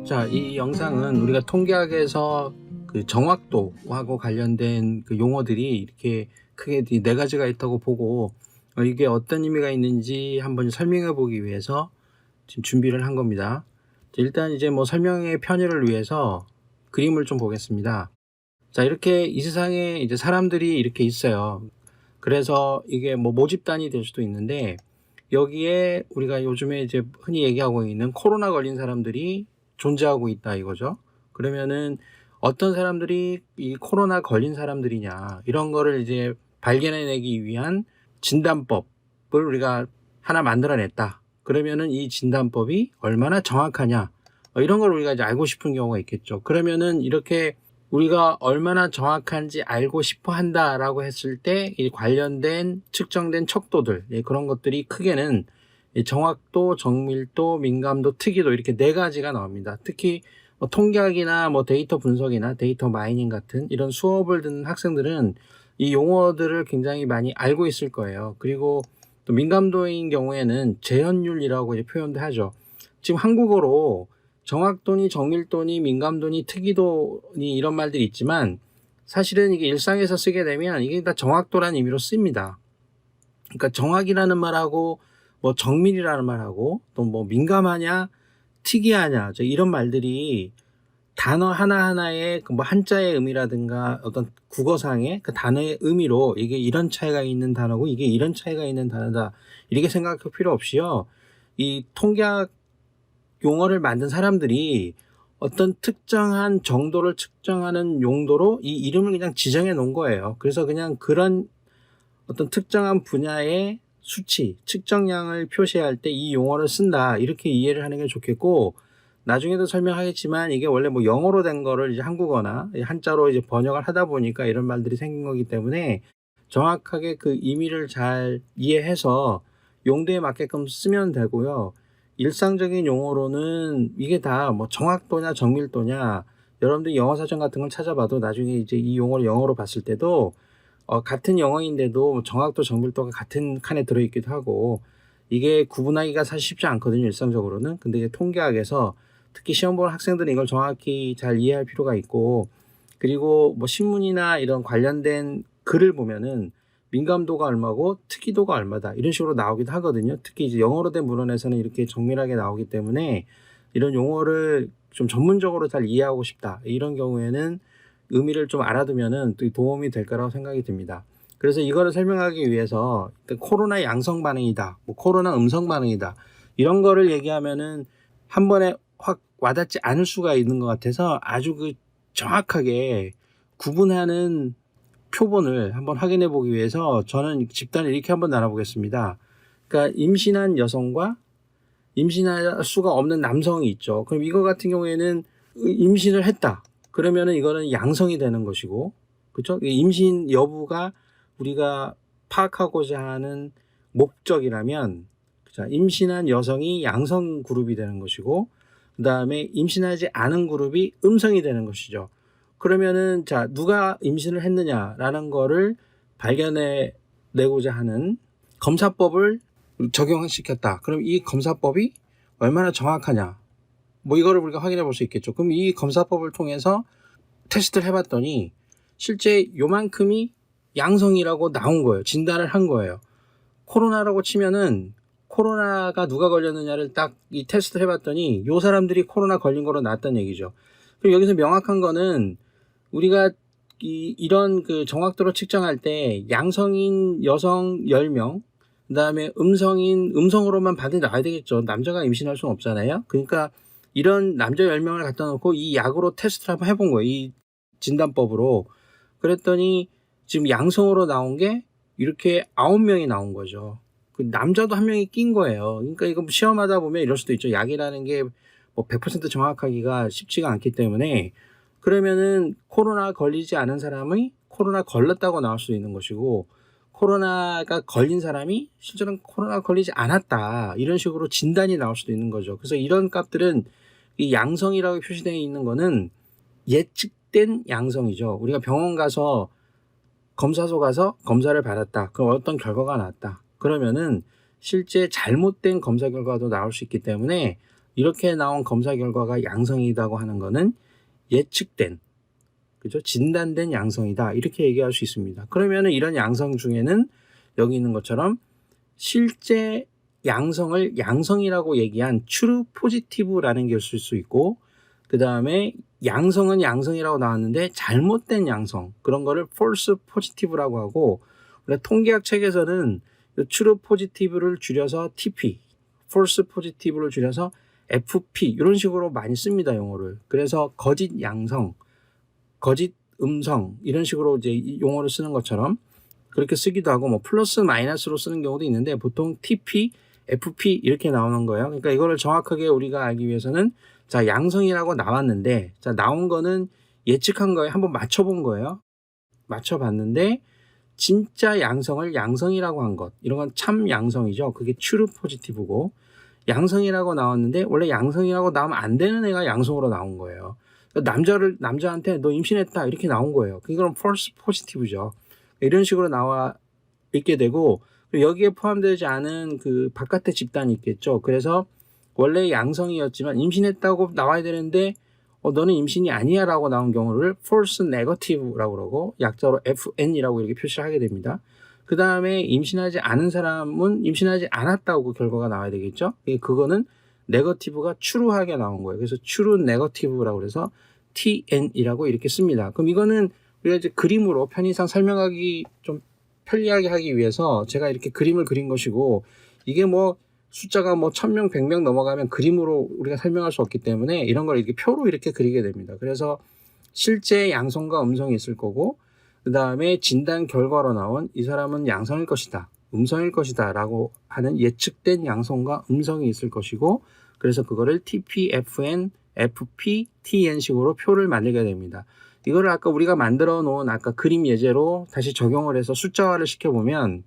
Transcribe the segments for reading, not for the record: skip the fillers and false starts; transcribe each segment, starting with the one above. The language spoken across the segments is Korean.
자, 이 영상은 우리가 통계학에서 그 정확도하고 관련된 그 용어들이 이렇게 크게 네 가지가 있다고 보고 이게 어떤 의미가 있는지 한번 설명해 보기 위해서 지금 준비를 한 겁니다. 일단 이제 뭐 설명의 편의를 위해서 그림을 좀 보겠습니다. 자, 이렇게 이 세상에 이제 사람들이 이렇게 있어요. 그래서 이게 뭐 모집단이 될 수도 있는데 여기에 우리가 요즘에 이제 흔히 얘기하고 있는 코로나 걸린 사람들이 존재하고 있다 이거죠. 그러면은 어떤 사람들이 이 코로나 걸린 사람들이냐 이런 거를 이제 발견해내기 위한 진단법을 우리가 하나 만들어냈다. 그러면은 이 진단법이 얼마나 정확하냐 이런 걸 우리가 이제 알고 싶은 경우가 있겠죠. 그러면은 이렇게 우리가 얼마나 정확한지 알고 싶어 한다라고 했을 때 이 관련된 측정된 척도들 그런 것들이 크게는 정확도, 정밀도, 민감도, 특이도 이렇게 네 가지가 나옵니다. 특히 뭐 통계학이나 뭐 데이터 분석이나 데이터 마이닝 같은 이런 수업을 듣는 학생들은 이 용어들을 굉장히 많이 알고 있을 거예요. 그리고 또 민감도인 경우에는 재현율이라고 이제 표현도 하죠. 지금 한국어로 정확도니 정밀도니 민감도니 특이도니 이런 말들이 있지만 사실은 이게 일상에서 쓰게 되면 이게 다 정확도라는 의미로 씁니다. 그러니까 정확이라는 말하고 뭐 정밀이라는 말하고 또 뭐 민감하냐 특이하냐 이런 말들이 단어 하나하나의 그 뭐 한자의 의미라든가 어떤 국어상의 그 단어의 의미로 이게 이런 차이가 있는 단어고 이게 이런 차이가 있는 단어다 이렇게 생각할 필요 없이요. 이 통계학 용어를 만든 사람들이 어떤 특정한 정도를 측정하는 용도로 이 이름을 그냥 지정해 놓은 거예요. 그래서 그냥 그런 어떤 특정한 분야의 수치, 측정량을 표시할 때 이 용어를 쓴다. 이렇게 이해를 하는 게 좋겠고, 나중에도 설명하겠지만 이게 원래 뭐 영어로 된 거를 이제 한국어나 한자로 이제 번역을 하다 보니까 이런 말들이 생긴 거기 때문에 정확하게 그 의미를 잘 이해해서 용도에 맞게끔 쓰면 되고요. 일상적인 용어로는 이게 다 뭐 정확도냐 정밀도냐 여러분들 영어 사전 같은 걸 찾아봐도 나중에 이제 이 용어를 영어로 봤을 때도 같은 영어인데도 정확도 정밀도가 같은 칸에 들어있기도 하고 이게 구분하기가 사실 쉽지 않거든요 일상적으로는. 근데 이제 통계학에서 특히 시험 보는 학생들은 이걸 정확히 잘 이해할 필요가 있고 그리고 뭐 신문이나 이런 관련된 글을 보면은 민감도가 얼마고 특이도가 얼마다 이런 식으로 나오기도 하거든요. 특히 이제 영어로 된 문헌에서는 이렇게 정밀하게 나오기 때문에 이런 용어를 좀 전문적으로 잘 이해하고 싶다 이런 경우에는 의미를 좀 알아두면은 또 도움이 될 거라고 생각이 듭니다. 그래서 이거를 설명하기 위해서 코로나 양성 반응이다, 뭐 코로나 음성 반응이다 이런 거를 얘기하면은 한 번에 확 와닿지 않을 수가 있는 것 같아서 아주 그 정확하게 구분하는 표본을 한번 확인해 보기 위해서 저는 집단을 이렇게 한번 나눠보겠습니다. 그러니까 임신한 여성과 임신할 수가 없는 남성이 있죠. 그럼 이거 같은 경우에는 임신을 했다. 그러면은 이거는 양성이 되는 것이고, 그렇죠? 임신 여부가 우리가 파악하고자 하는 목적이라면, 자, 임신한 여성이 양성 그룹이 되는 것이고, 그 다음에 임신하지 않은 그룹이 음성이 되는 것이죠. 그러면은 자 누가 임신을 했느냐라는 거를 발견해 내고자 하는 검사법을 적용시켰다. 그럼 이 검사법이 얼마나 정확하냐? 뭐 이거를 우리가 확인해 볼 수 있겠죠. 그럼 이 검사법을 통해서 테스트를 해봤더니 실제 요만큼이 양성이라고 나온 거예요. 진단을 한 거예요. 코로나라고 치면은 코로나가 누가 걸렸느냐를 딱 이 테스트를 해봤더니 요 사람들이 코로나 걸린 거로 나왔다는 얘기죠. 그럼 여기서 명확한 거는 우리가 이런 그 정확도를 측정할 때 양성인 여성 10명, 그 다음에 음성으로만 반드시 나와야 되겠죠. 남자가 임신할 수는 없잖아요. 그러니까 이런 남자 10명을 갖다 놓고 이 약으로 테스트를 한번 해본 거예요. 이 진단법으로. 그랬더니 지금 양성으로 나온 게 이렇게 9명이 나온 거죠. 그 남자도 한 명이 낀 거예요. 그러니까 이거 시험하다 보면 이럴 수도 있죠. 약이라는 게 뭐 100% 정확하기가 쉽지가 않기 때문에 그러면은 코로나 걸리지 않은 사람이 코로나 걸렸다고 나올 수 있는 것이고 코로나가 걸린 사람이 실제로는 코로나 걸리지 않았다 이런 식으로 진단이 나올 수도 있는 거죠. 그래서 이런 값들은 이 양성이라고 표시되어 있는 거는 예측된 양성이죠. 우리가 병원 가서 검사소 가서 검사를 받았다. 그럼 어떤 결과가 나왔다. 그러면은 실제 잘못된 검사 결과도 나올 수 있기 때문에 이렇게 나온 검사 결과가 양성이라고 하는 거는 예측된, 그죠? 진단된 양성이다. 이렇게 얘기할 수 있습니다. 그러면은 이런 양성 중에는 여기 있는 것처럼 실제 양성을 양성이라고 얘기한 true positive라는 게 있을 수 있고, 그 다음에 양성은 양성이라고 나왔는데 잘못된 양성, 그런 거를 false positive라고 하고, 우리가 통계학 책에서는 true positive를 줄여서 TP, false positive를 줄여서 FP 이런 식으로 많이 씁니다, 용어를. 그래서 거짓 양성, 거짓 음성 이런 식으로 이제 용어를 쓰는 것처럼 그렇게 쓰기도 하고, 뭐 플러스 마이너스로 쓰는 경우도 있는데 보통 TP, FP 이렇게 나오는 거예요. 그러니까 이거를 정확하게 우리가 알기 위해서는 자, 양성이라고 나왔는데, 자, 나온 거는 예측한 거에 한번 맞춰본 거예요. 맞춰봤는데 진짜 양성을 양성이라고 한 것, 이런 건 참 양성이죠. 그게 true positive고, 양성이라고 나왔는데 원래 양성이라고 나오면 안 되는 애가 양성으로 나온 거예요. 남자한테 너 임신했다 이렇게 나온 거예요. 이건 false positive죠. 이런 식으로 나와 있게 되고, 여기에 포함되지 않은 그 바깥의 집단이 있겠죠. 그래서 원래 양성이었지만 임신했다고 나와야 되는데 너는 임신이 아니야 라고 나온 경우를 false negative라고 그러고, 약자로 FN이라고 이렇게 표시를 하게 됩니다. 그 다음에 임신하지 않은 사람은 임신하지 않았다고 결과가 나와야 되겠죠. 그거는 네거티브가 true하게 나온 거예요. 그래서 true negative라고 그래서 TN이라고 이렇게 씁니다. 그럼 이거는 우리가 이제 그림으로 편의상 설명하기 좀 편리하게 하기 위해서 제가 이렇게 그림을 그린 것이고, 이게 뭐 숫자가 뭐 1000명, 100명 넘어가면 그림으로 우리가 설명할 수 없기 때문에 이런 걸 이렇게 표로 이렇게 그리게 됩니다. 그래서 실제 양성과 음성이 있을 거고, 그 다음에 진단 결과로 나온 이 사람은 양성일 것이다, 음성일 것이다 라고 하는 예측된 양성과 음성이 있을 것이고, 그래서 그거를 TP, FN, FP, TN 식으로 표를 만들게 됩니다. 이거를 아까 우리가 만들어 놓은 아까 그림 예제로 다시 적용을 해서 숫자화를 시켜보면,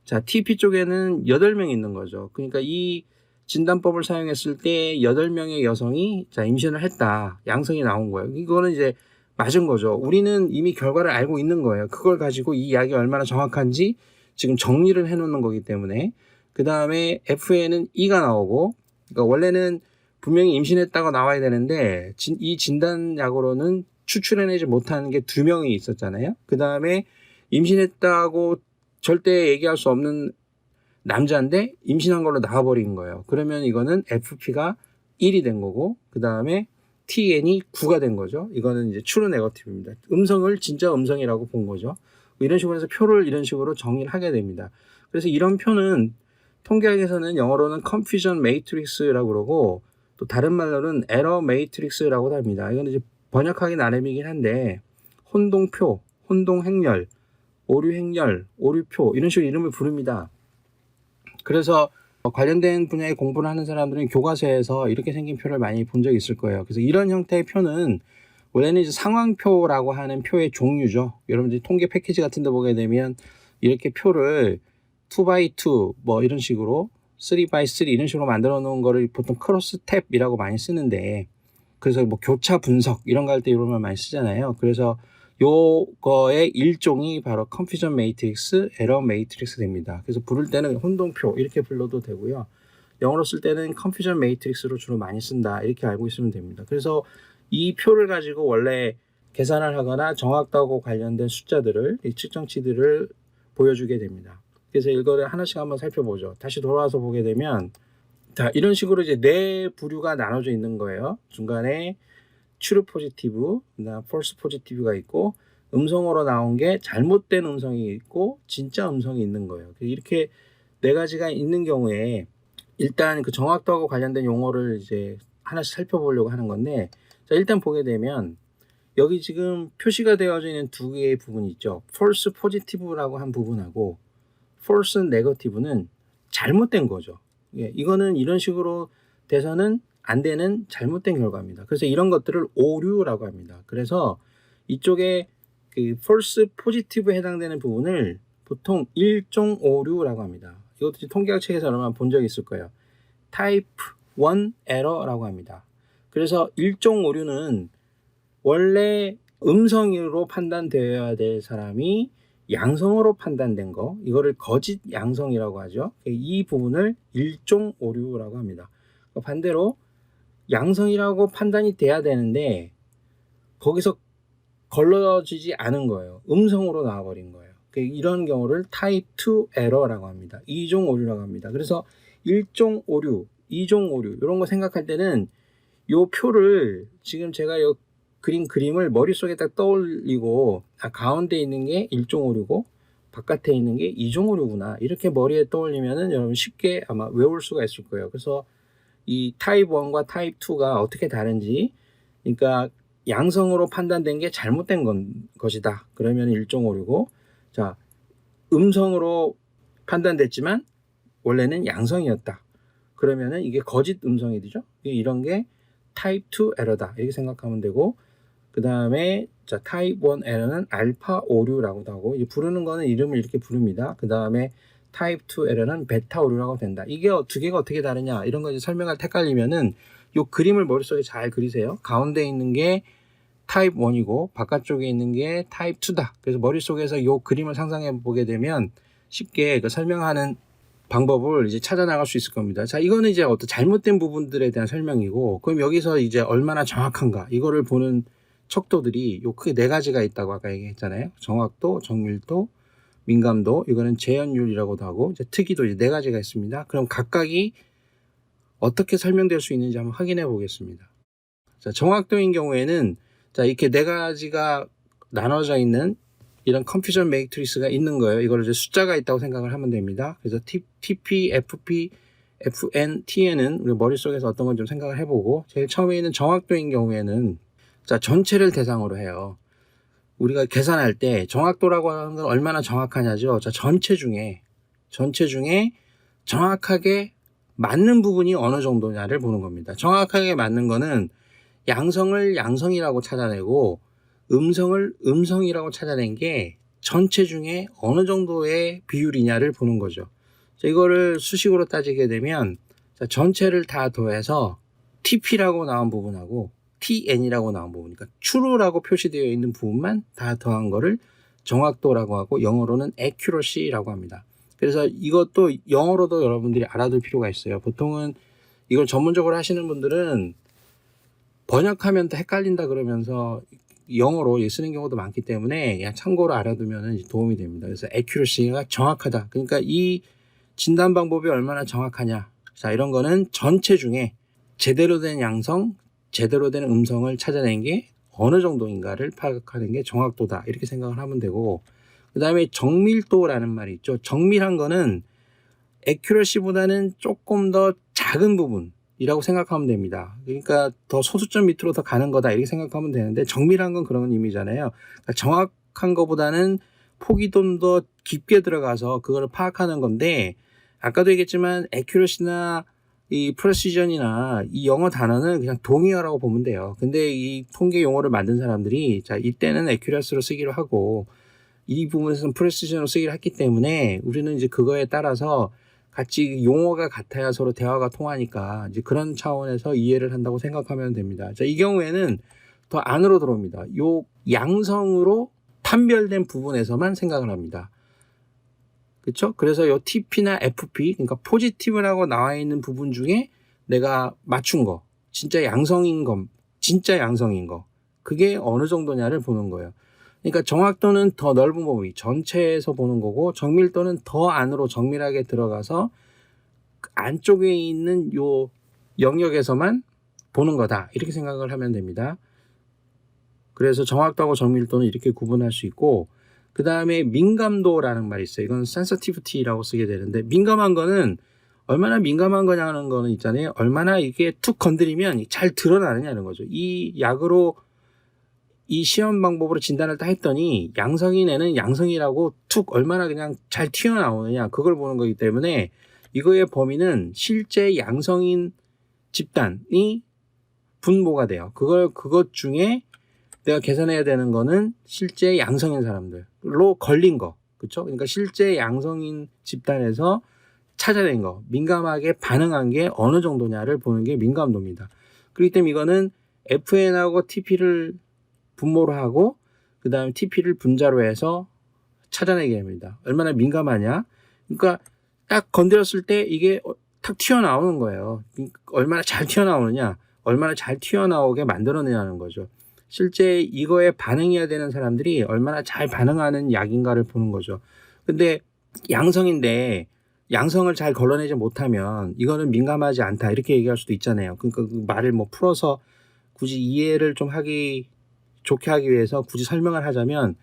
자, TP 쪽에는 8명이 있는 거죠. 그러니까 이 진단법을 사용했을 때 8명의 여성이 자, 임신을 했다, 양성이 나온 거예요. 이거는 이제 맞은 거죠. 우리는 이미 결과를 알고 있는 거예요. 그걸 가지고 이 이야기 얼마나 정확한지 지금 정리를 해놓는 거기 때문에. 그 다음에 FN은 E가 나오고, 그러니까 원래는 분명히 임신했다고 나와야 되는데 이 진단약으로는 추출해내지 못하는 게 2명이 있었잖아요. 그 다음에 임신했다고 절대 얘기할 수 없는 남자인데 임신한 걸로 나와버린 거예요. 그러면 이거는 FP가 1이 된 거고, 그 다음에 TN이 9가 된 거죠. 이거는 이제 true negative입니다. 음성을 진짜 음성이라고 본 거죠. 이런 식으로 해서 표를 이런 식으로 정의를 하게 됩니다. 그래서 이런 표는 통계학에서는 영어로는 confusion matrix라고 그러고, 또 다른 말로는 error matrix라고 합니다. 이건 이제 번역하기 나름이긴 한데, 혼동표, 혼동행렬, 오류행렬, 오류표 이런 식으로 이름을 부릅니다. 그래서 관련된 분야의 공부를 하는 사람들은 교과서에서 이렇게 생긴 표를 많이 본 적이 있을 거예요. 그래서 이런 형태의 표는 원래는 이제 상황표라고 하는 표의 종류죠. 여러분들이 통계 패키지 같은 데 보게 되면 이렇게 표를 2x2 뭐 이런 식으로 3x3 이런 식으로 만들어 놓은 거를 보통 크로스 탭이라고 많이 쓰는데, 그래서 뭐 교차 분석 이런 거 할 때 이런 말 많이 쓰잖아요. 그래서 요거의 일종이 바로 컨퓨전 매트릭스, 에러 매트릭스 됩니다. 그래서 부를 때는 혼동표 이렇게 불러도 되고요. 영어로 쓸 때는 컨퓨전 매트릭스로 주로 많이 쓴다, 이렇게 알고 있으면 됩니다. 그래서 이 표를 가지고 원래 계산을 하거나 정확도하고 관련된 숫자들을, 이 측정치들을 보여주게 됩니다. 그래서 이거를 하나씩 한번 살펴보죠. 다시 돌아와서 보게 되면, 자, 이런 식으로 이제 네 부류가 나눠져 있는 거예요. 중간에 true positive, false positive가 있고, 음성으로 나온 게 잘못된 음성이 있고 진짜 음성이 있는 거예요. 이렇게 네 가지가 있는 경우에 일단 그 정확도하고 관련된 용어를 이제 하나씩 살펴보려고 하는 건데, 자, 일단 보게 되면 여기 지금 표시가 되어져 있는 두 개의 부분이 있죠. false positive라고 한 부분하고 false negative는 잘못된 거죠. 예, 이거는 이런 식으로 돼서는 안 되는 잘못된 결과입니다. 그래서 이런 것들을 오류라고 합니다. 그래서 이쪽에 그 false positive에 해당되는 부분을 보통 일종 오류라고 합니다. 이것도 통계학 책에서 아마 본 적이 있을 거예요. type 1 error라고 합니다. 그래서 일종 오류는 원래 음성으로 판단되어야 될 사람이 양성으로 판단된 거, 이거를 거짓 양성이라고 하죠. 이 부분을 일종 오류라고 합니다. 반대로 양성이라고 판단이 돼야 되는데 거기서 걸러지지 않은 거예요. 음성으로 나와버린 거예요. 이런 경우를 타입 2 에러라고 합니다. 2종 오류라고 합니다. 그래서 1종 오류, 2종 오류 이런 거 생각할 때는 요 표를 지금 제가 요 그림을 머릿속에 딱 떠올리고 가운데 있는 게 1종 오류고 바깥에 있는 게 2종 오류구나 이렇게 머리에 떠올리면은 여러분 쉽게 아마 외울 수가 있을 거예요. 그래서 이 타입 1과 타입 2가 어떻게 다른지, 그러니까 양성으로 판단된 게 잘못된 것이다. 그러면 1종 오류고, 자, 음성으로 판단됐지만 원래는 양성이었다. 그러면은 이게 거짓 음성이 되죠. 이런 게 타입 2 에러다. 이렇게 생각하면 되고, 그 다음에 자 타입 1 에러는 알파 오류라고도 하고, 이제 부르는 거는 이름을 이렇게 부릅니다. 그 다음에 타입 2 에러는 베타 오류라고 된다. 이게 두 개가 어떻게 다르냐 이런 거 이제 설명할 때 헷갈리면은 요 그림을 머릿속에 잘 그리세요. 가운데 있는 게 타입 1이고 바깥쪽에 있는 게 타입 2다. 그래서 머릿속에서 요 그림을 상상해 보게 되면 쉽게 그 설명하는 방법을 이제 찾아 나갈 수 있을 겁니다. 자, 이거는 이제 어떤 잘못된 부분들에 대한 설명이고, 그럼 여기서 이제 얼마나 정확한가 이거를 보는 척도들이 요 크게 네 가지가 있다고 아까 얘기했잖아요. 정확도, 정밀도, 민감도, 이거는 재현율이라고도 하고, 이제 특이도 이제 네 가지가 있습니다. 그럼 각각이 어떻게 설명될 수 있는지 한번 확인해 보겠습니다. 자, 정확도인 경우에는 자, 이렇게 네 가지가 나눠져 있는 이런 컨퓨전 매트릭스가 있는 거예요. 이걸 이제 숫자가 있다고 생각을 하면 됩니다. 그래서 TP, FP, FN, TN은 우리 머릿속에서 어떤 건 좀 생각을 해보고, 제일 처음에 있는 정확도인 경우에는 자, 전체를 대상으로 해요. 우리가 계산할 때 정확도라고 하는 건 얼마나 정확하냐죠. 자, 전체 중에 정확하게 맞는 부분이 어느 정도냐를 보는 겁니다. 정확하게 맞는 거는 양성을 양성이라고 찾아내고 음성을 음성이라고 찾아낸 게 전체 중에 어느 정도의 비율이냐를 보는 거죠. 자, 이거를 수식으로 따지게 되면 자, 전체를 다 더해서 TP라고 나온 부분하고 TN이라고 나온 부분, 그러니까 true라고 표시되어 있는 부분만 다 더한 거를 정확도라고 하고 영어로는 accuracy라고 합니다. 그래서 이것도 영어로도 여러분들이 알아둘 필요가 있어요. 보통은 이걸 전문적으로 하시는 분들은 번역하면 또 헷갈린다 그러면서 영어로 쓰는 경우도 많기 때문에 그냥 참고로 알아두면 도움이 됩니다. 그래서 accuracy가 정확하다. 그러니까 이 진단 방법이 얼마나 정확하냐. 자, 이런 거는 전체 중에 제대로 된 양성, 제대로 된 음성을 찾아낸 게 어느 정도인가를 파악하는 게 정확도다. 이렇게 생각을 하면 되고, 그 다음에 정밀도라는 말이 있죠. 정밀한 거는 accuracy보다는 조금 더 작은 부분이라고 생각하면 됩니다. 그러니까 더 소수점 밑으로 더 가는 거다 이렇게 생각하면 되는데, 정밀한 건 그런 의미잖아요. 그러니까 정확한 거보다는 폭이 좀 더 깊게 들어가서 그걸 파악하는 건데, 아까도 얘기했지만 accuracy나 이 프레시전이나 이 영어 단어는 그냥 동의어라고 보면 돼요. 근데 이 통계 용어를 만든 사람들이 자, 이때는 accuracy로 쓰기로 하고 이 부분에서는 프레시전으로 쓰기로 했기 때문에 우리는 이제 그거에 따라서 같이 용어가 같아야 서로 대화가 통하니까 이제 그런 차원에서 이해를 한다고 생각하면 됩니다. 자, 이 경우에는 더 안으로 들어옵니다. 요 양성으로 판별된 부분에서만 생각을 합니다. 그렇죠? 그래서 요 TP나 FP, 그러니까 포지티브라고 나와 있는 부분 중에 내가 맞춘 거, 진짜 양성인 거, 그게 어느 정도냐를 보는 거예요. 그러니까 정확도는 더 넓은 범위, 전체에서 보는 거고, 정밀도는 더 안으로 정밀하게 들어가서 안쪽에 있는 요 영역에서만 보는 거다. 이렇게 생각을 하면 됩니다. 그래서 정확도하고 정밀도는 이렇게 구분할 수 있고, 그 다음에 민감도라는 말이 있어요. 이건 sensitivity라고 쓰게 되는데, 민감한 거는 얼마나 민감한 거냐는 거는 있잖아요. 얼마나 이게 툭 건드리면 잘 드러나느냐는 거죠. 이 약으로 이 시험 방법으로 진단을 다 했더니 양성인 애는 양성이라고 툭 얼마나 그냥 잘 튀어나오느냐 그걸 보는 거기 때문에 이거의 범위는 실제 양성인 집단이 분모가 돼요. 그것 중에 내가 계산해야 되는 거는 실제 양성인 사람들로 걸린 거. 그렇죠? 그러니까 실제 양성인 집단에서 찾아낸 거, 민감하게 반응한 게 어느 정도냐를 보는 게 민감도입니다. 그렇기 때문에 이거는 FN하고 TP를 분모로 하고 그 다음에 TP를 분자로 해서 찾아내게 됩니다. 얼마나 민감하냐. 그러니까 딱 건드렸을 때 이게 탁 튀어나오는 거예요. 얼마나 잘 튀어나오느냐. 얼마나 잘 튀어나오게 만들어내냐는 거죠. 실제 이거에 반응해야 되는 사람들이 얼마나 잘 반응하는 약인가를 보는 거죠. 근데 양성인데 양성을 잘 걸러내지 못하면 이거는 민감하지 않다 이렇게 얘기할 수도 있잖아요. 그러니까 그 말을 뭐 풀어서 굳이 이해를 좀 하기 좋게 하기 위해서 굳이 설명을 하자면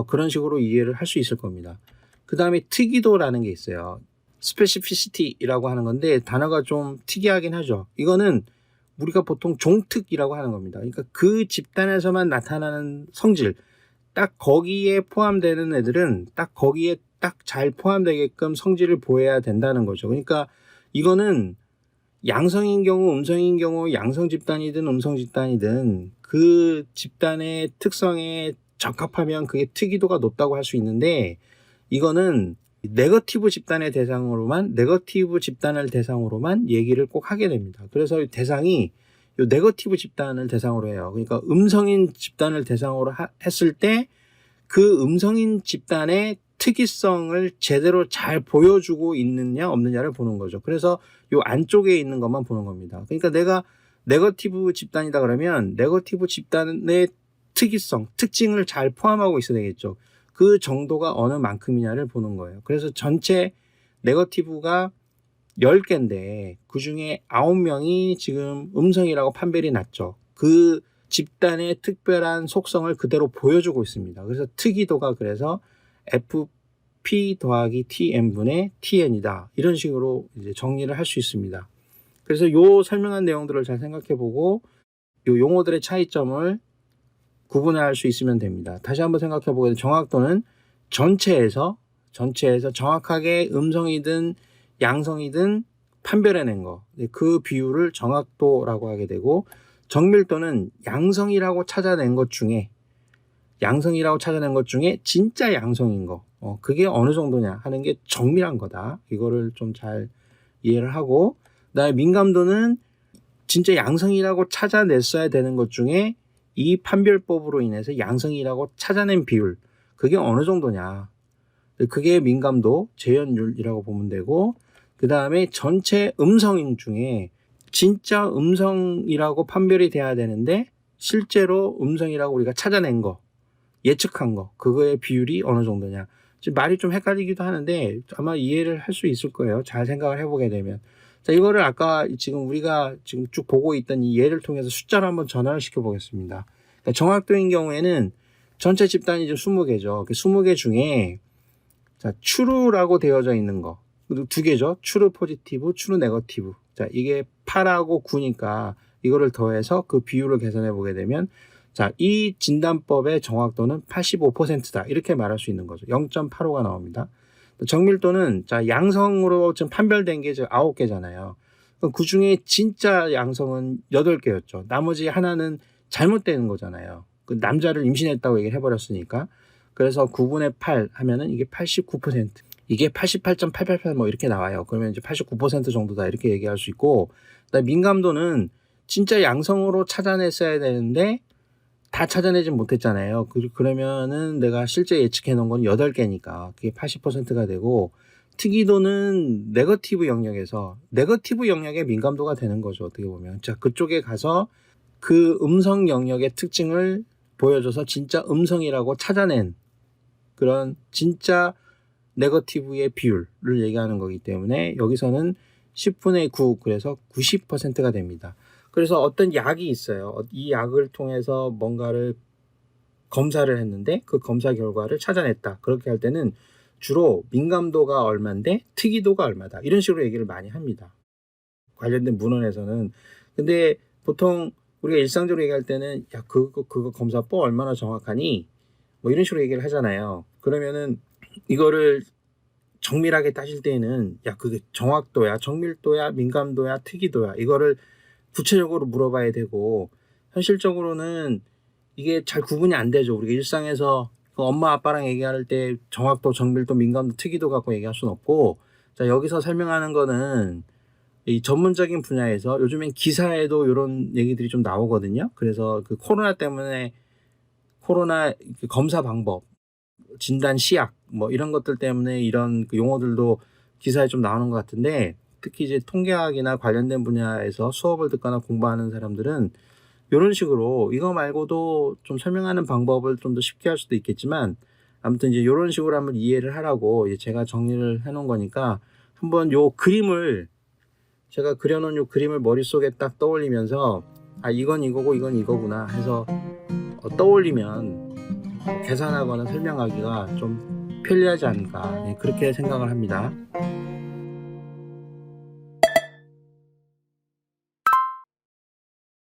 그런 식으로 이해를 할 수 있을 겁니다. 그 다음에 특이도라는 게 있어요. 스페시피시티라고 하는 건데 단어가 좀 특이하긴 하죠. 이거는 우리가 보통 종특이라고 하는 겁니다. 그러니까 그 집단에서만 나타나는 성질, 딱 거기에 포함되는 애들은 딱 거기에 딱 잘 포함되게끔 성질을 보여야 된다는 거죠. 그러니까 이거는 양성인 경우, 음성인 경우, 양성 집단이든 음성 집단이든 그 집단의 특성에 적합하면 그게 특이도가 높다고 할 수 있는데 이거는 네거티브 집단의 대상으로만, 네거티브 집단을 대상으로만 얘기를 꼭 하게 됩니다. 그래서 대상이 요 네거티브 집단을 대상으로 해요. 그러니까 음성인 집단을 대상으로 했을 때 그 음성인 집단의 특이성을 제대로 잘 보여주고 있느냐 없느냐를 보는 거죠. 그래서 요 안쪽에 있는 것만 보는 겁니다. 그러니까 내가 네거티브 집단이다 그러면 네거티브 집단의 특이성, 특징을 잘 포함하고 있어야 되겠죠. 그 정도가 어느 만큼이냐를 보는 거예요. 그래서 전체 네거티브가 10개인데 그 중에 9명이 지금 음성이라고 판별이 났죠. 그 집단의 특별한 속성을 그대로 보여주고 있습니다. 그래서 특이도가 그래서 FP 더하기 TN분의 TN이다. 이런 식으로 이제 정리를 할 수 있습니다. 그래서 요 설명한 내용들을 잘 생각해보고 요 용어들의 차이점을 구분할 수 있으면 됩니다. 다시 한번 생각해보게 되면 정확도는 전체에서 정확하게 음성이든 양성이든 판별해낸 거, 그 비율을 정확도라고 하게 되고, 정밀도는 양성이라고 찾아낸 것 중에 진짜 양성인 거, 그게 어느 정도냐 하는 게 정밀한 거다. 이거를 좀 잘 이해를 하고, 그다음에 민감도는 진짜 양성이라고 찾아냈어야 되는 것 중에 이 판별법으로 인해서 양성이라고 찾아낸 비율, 그게 어느 정도냐. 그게 민감도, 재현율이라고 보면 되고, 그 다음에 전체 음성인 중에 진짜 음성이라고 판별이 돼야 되는데 실제로 음성이라고 우리가 찾아낸 거, 예측한 거, 그거의 비율이 어느 정도냐. 지금 말이 좀 헷갈리기도 하는데 아마 이해를 할 수 있을 거예요. 잘 생각을 해보게 되면. 자, 이거를 아까 지금 우리가 지금 쭉 보고 있던 이 예를 통해서 숫자로 한번 전환을 시켜 보겠습니다. 그러니까 정확도인 경우에는 전체 집단이 지금 20개죠. 그 20개 중에 자, true라고 되어져 있는 거. 두 개죠. true 포지티브, true 네거티브. 자, 이게 8하고 9니까 이거를 더해서 그 비율을 계산해 보게 되면 자, 이 진단법의 정확도는 85%다. 이렇게 말할 수 있는 거죠. 0.85가 나옵니다. 정밀도는 자, 양성으로 지금 판별된 게 지금 9개잖아요. 그 중에 진짜 양성은 8개였죠. 나머지 하나는 잘못되는 거잖아요. 그 남자를 임신했다고 얘기를 해버렸으니까. 그래서 9분의 8 하면은 이게 89%. 이게 88.888 뭐 이렇게 나와요. 그러면 이제 89% 정도다 이렇게 얘기할 수 있고, 그다음에 민감도는 진짜 양성으로 찾아냈어야 되는데 다 찾아내진 못했잖아요. 그러면은 내가 실제 예측해 놓은 건 8개니까 그게 80%가 되고, 특이도는 네거티브 영역의 민감도가 되는 거죠. 어떻게 보면. 자, 그쪽에 가서 그 음성 영역의 특징을 보여줘서 진짜 음성이라고 찾아낸 그런 진짜 네거티브의 비율을 얘기하는 거기 때문에 여기서는 10분의 9, 그래서 90%가 됩니다. 그래서 어떤 약이 있어요. 이 약을 통해서 뭔가를 검사를 했는데 그 검사 결과를 찾아냈다. 그렇게 할 때는 주로 민감도가 얼마인데 특이도가 얼마다. 이런 식으로 얘기를 많이 합니다. 관련된 문헌에서는. 근데 보통 우리가 일상적으로 얘기할 때는 야, 그거 검사법 얼마나 정확하니? 뭐 이런 식으로 얘기를 하잖아요. 그러면은 이거를 정밀하게 따질 때는 야, 그게 정확도야, 정밀도야, 민감도야, 특이도야. 이거를 구체적으로 물어봐야 되고, 현실적으로는 이게 잘 구분이 안 되죠. 우리가 일상에서 그 엄마 아빠랑 얘기할 때 정확도, 정밀도, 민감도, 특이도 갖고 얘기할 수는 없고, 자, 여기서 설명하는 거는 이 전문적인 분야에서 요즘엔 기사에도 이런 얘기들이 좀 나오거든요. 그래서 그 코로나 때문에 코로나 검사 방법, 진단 시약 뭐 이런 것들 때문에 이런 그 용어들도 기사에 좀 나오는 것 같은데, 특히 이제 통계학이나 관련된 분야에서 수업을 듣거나 공부하는 사람들은 이런 식으로 이거 말고도 좀 설명하는 방법을 좀 더 쉽게 할 수도 있겠지만 아무튼 이제 이런 식으로 한번 이해를 하라고 제가 정리를 해 놓은 거니까 한번 요 그림을 제가 그려놓은 요 그림을 머릿속에 딱 떠올리면서 아 이건 이거고 이건 이거구나 해서 떠올리면 계산하거나 설명하기가 좀 편리하지 않을까 그렇게 생각을 합니다.